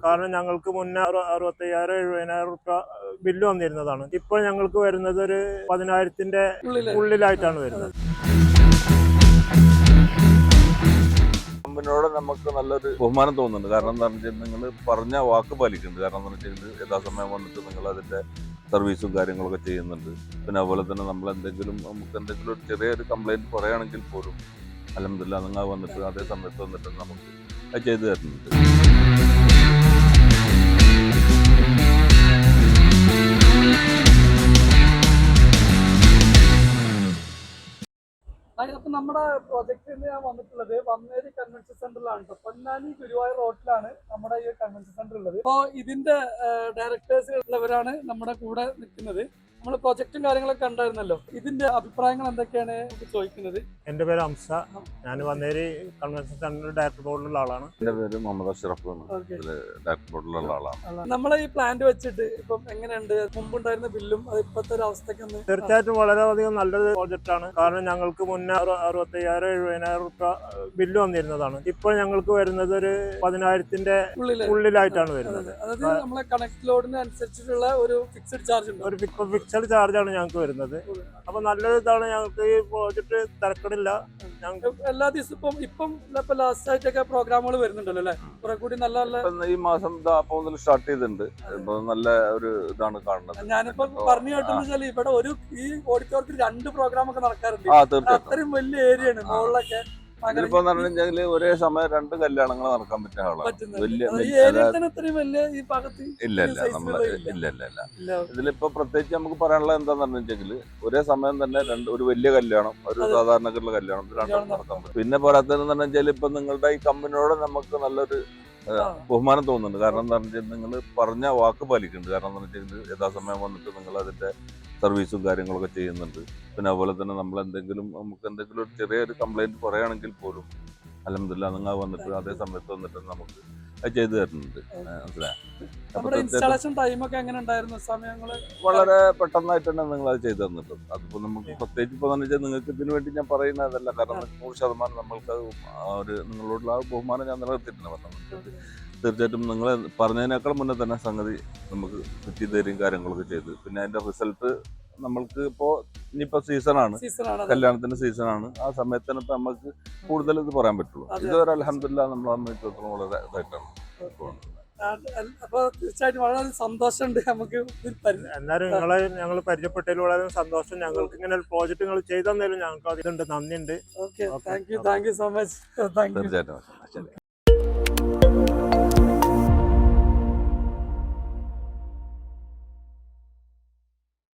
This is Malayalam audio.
കാരണം ഞങ്ങൾക്ക് മുന്നേ 65,000-70,000 രൂപ ബില്ല് വന്നിരുന്നതാണ്. ഇപ്പോൾ ഞങ്ങൾക്ക് വരുന്നത് ഒരു 10,000-ന്റെ ഉള്ളിലായിട്ടാണ് വരുന്നത്. കമ്പനിയോട് നമുക്ക് നല്ലൊരു ബഹുമാനം തോന്നുന്നുണ്ട്. കാരണം എന്താ വെച്ചാൽ നിങ്ങൾ പറഞ്ഞ വാക്ക് പാലിക്കുന്നുണ്ട്. കാരണം എന്താ വെച്ചാൽ യഥാസമയം വന്നിട്ട് നിങ്ങൾ അതിന്റെ സർവീസും കാര്യങ്ങളൊക്കെ ചെയ്യുന്നുണ്ട്. പിന്നെ അതുപോലെ തന്നെ നമുക്ക് എന്തെങ്കിലും ഒരു ചെറിയൊരു കംപ്ലൈന്റ് പറയുകയാണെങ്കിൽ പോലും അൽഹംദുലില്ലാ നിങ്ങൾ വന്നിട്ട് അതേ സമയത്ത് വന്നിട്ട് നമുക്ക് അത് ചെയ്തു തരുന്നുണ്ട്. അപ്പൊ നമ്മുടെ പ്രൊജക്ടിന് ഞാൻ വന്നിട്ടുള്ളത് വന്നേരി കൺവെൻഷൻ സെന്ററിലാണ്. പൊന്നാനി ഗുരുവായൂർ റോഡിലാണ് നമ്മുടെ ഈ കൺവെൻഷൻ സെന്റർ ഉള്ളത്. അപ്പോൾ ഇതിന്റെ ഡയറക്ടേഴ്സ് ഉള്ളവരാണ് നമ്മുടെ കൂടെ നിൽക്കുന്നത്. നമ്മൾ പ്രൊജക്ടും കാര്യങ്ങളൊക്കെ കണ്ടായിരുന്നല്ലോ. ഇതിന്റെ അഭിപ്രായങ്ങൾ എന്തൊക്കെയാണ് ചോദിക്കുന്നത്? എന്റെ പേര് ഹംസ. ഞാൻ വന്നേരി കൺവെൻഷൻ സെന്റർ ഡയറക്ടർ ബോർഡിലുള്ള ആളാണ്. എന്റെ പേര് മുഹമ്മദ് അഷ്റഫ്, ഡയറക്ടർ ബോർഡിലുള്ള ആളാണ്. നമ്മളെ ഈ പ്ലാന്റ് വെച്ചിട്ട് ഇപ്പം എങ്ങനെയുണ്ട്? മുമ്പുണ്ടായിരുന്ന ബില്ലും അത് ഇപ്പോഴത്തെ ഒരു അവസ്ഥയ്ക്ക്? തീർച്ചയായിട്ടും വളരെയധികം നല്ലൊരു പ്രോജക്റ്റാണ്. കാരണം ഞങ്ങൾക്ക് മുന്നേ 65,000-70,000 രൂപ ബില്ല് വന്നിരുന്നതാണ്. ഇപ്പോൾ ഞങ്ങൾക്ക് വരുന്നത് ഒരു 10,000-ന്റെ ഉള്ളിലായിട്ടാണ് വരുന്നത്. അതായത് നമ്മളെ കണക്ട് ലോഡിന് അനുസരിച്ചിട്ടുള്ള ഒരു ഫിക്സഡ് ചാർജ് ഉണ്ട്. ഒരു ഫിക്സഡ് ചാർജാണ് ഞങ്ങൾക്ക് വരുന്നത്. അപ്പൊ നല്ലൊരു ഇതാണ്. ഞങ്ങൾക്ക് ഈ പ്രോജക്റ്റ് തിരക്കടില്ല. ഞങ്ങൾക്ക് എല്ലാ ദിവസവും ഇപ്പം ലാസ്റ്റ് ആയിട്ടൊക്കെ പ്രോഗ്രാമുകൾ വരുന്നുണ്ടല്ലോ അല്ലെ? കുറെ കൂടി നല്ല ഈ മാസം മുതൽ സ്റ്റാർട്ട് ചെയ്തിട്ടുണ്ട്. നല്ല ഒരു ഇതാണ് കാണുന്നത്. ഞാനിപ്പോ പറഞ്ഞു കേട്ടെന്ന് വെച്ചാൽ ഇവിടെ ഒരു ഈ ഓഡിറ്റോറിയത്തിൽ 2 പ്രോഗ്രാം ഒക്കെ നടക്കാറുണ്ട്. അത്രയും വലിയ ഏരിയയാണ് മുകളിലൊക്കെ. ഇതിപ്പോ ഒരേ സമയം 2 കല്യാണങ്ങൾ നടക്കാൻ പറ്റിയ ആളാണ്. ഇല്ല. ഇതിലിപ്പോ പ്രത്യേകിച്ച് നമുക്ക് പറയാനുള്ളത് എന്താന്ന് വെച്ചെങ്കിൽ ഒരേ സമയം തന്നെ ഒരു വലിയ കല്യാണം, ഒരു സാധാരണക്കുള്ള കല്യാണം നടക്കാൻ പറ്റും. പിന്നെ പോരാത്തതെന്ന് വെച്ചാൽ ഇപ്പൊ നിങ്ങളുടെ ഈ കമ്പനിയോട് നമുക്ക് നല്ലൊരു ബഹുമാനം തോന്നുന്നുണ്ട്. കാരണം എന്താ വെച്ചാൽ നിങ്ങൾ പറഞ്ഞ വാക്ക് പാലിക്കുന്നുണ്ട്. കാരണം എന്താ വെച്ചാൽ യഥാസമയം വന്നിട്ട് നിങ്ങൾ അതിന്റെ സർവീസും കാര്യങ്ങളൊക്കെ ചെയ്യുന്നുണ്ട്. പിന്നെ അതുപോലെ തന്നെ നമുക്ക് എന്തെങ്കിലും ഒരു ചെറിയൊരു കംപ്ലൈന്റ് പറയുകയാണെങ്കിൽ പോലും അൽഹംദുലില്ലാ നിങ്ങൾ വന്നിട്ട് അതേ സമയത്ത് വന്നിട്ട് നമുക്ക് അത് ചെയ്തു തരുന്നുണ്ട്. വളരെ പെട്ടെന്നായിട്ട് തന്നെ നിങ്ങൾ അത് ചെയ്തു തന്നിട്ടുണ്ട്. അതിപ്പോ നമുക്ക് പ്രത്യേകിച്ച് ഇപ്പൊ നിങ്ങൾക്ക് ഇതിനു വേണ്ടി ഞാൻ പറയുന്നതല്ല. കാരണം 100% നമ്മൾക്ക് നിങ്ങളോടുള്ള ആ ബഹുമാനം ഞാൻ നിലനിർത്തിയിട്ടുണ്ട്. തീർച്ചയായിട്ടും നിങ്ങൾ പറഞ്ഞതിനേക്കാൾ മുന്നേ തന്നെ സംഗതി നമുക്ക് ചെയ്തു തരും കാര്യങ്ങളൊക്കെ ചെയ്ത്. പിന്നെ അതിന്റെ റിസൾട്ട് നമ്മൾക്ക് ഇനിയിപ്പോ സീസണാണ്, കല്യാണത്തിന്റെ സീസണാണ്. ആ സമയത്ത് തന്നെ നമുക്ക് കൂടുതൽ ഇത് പറയാൻ പറ്റുള്ളൂ. ഇതുവരെ അൽഹംദുലില്ലാ നമ്മളെ സംബന്ധിച്ചിടത്തോളം വളരെ ഇതായിട്ടാണ്. അപ്പൊ തീർച്ചയായിട്ടും വളരെ സന്തോഷമുണ്ട് നമുക്ക്. എന്നാലും ഞങ്ങൾ പരിചയപ്പെട്ടതിൽ വളരെ സന്തോഷം. ഞങ്ങൾക്ക് ഇങ്ങനെ ഒരു പ്രോജക്ട് നിങ്ങൾ ചെയ്തു തന്നതിലും ഞങ്ങൾക്ക് അതിലുണ്ട് നന്ദിയുണ്ട്. Okay, thank you so much. തീർച്ചയായിട്ടും.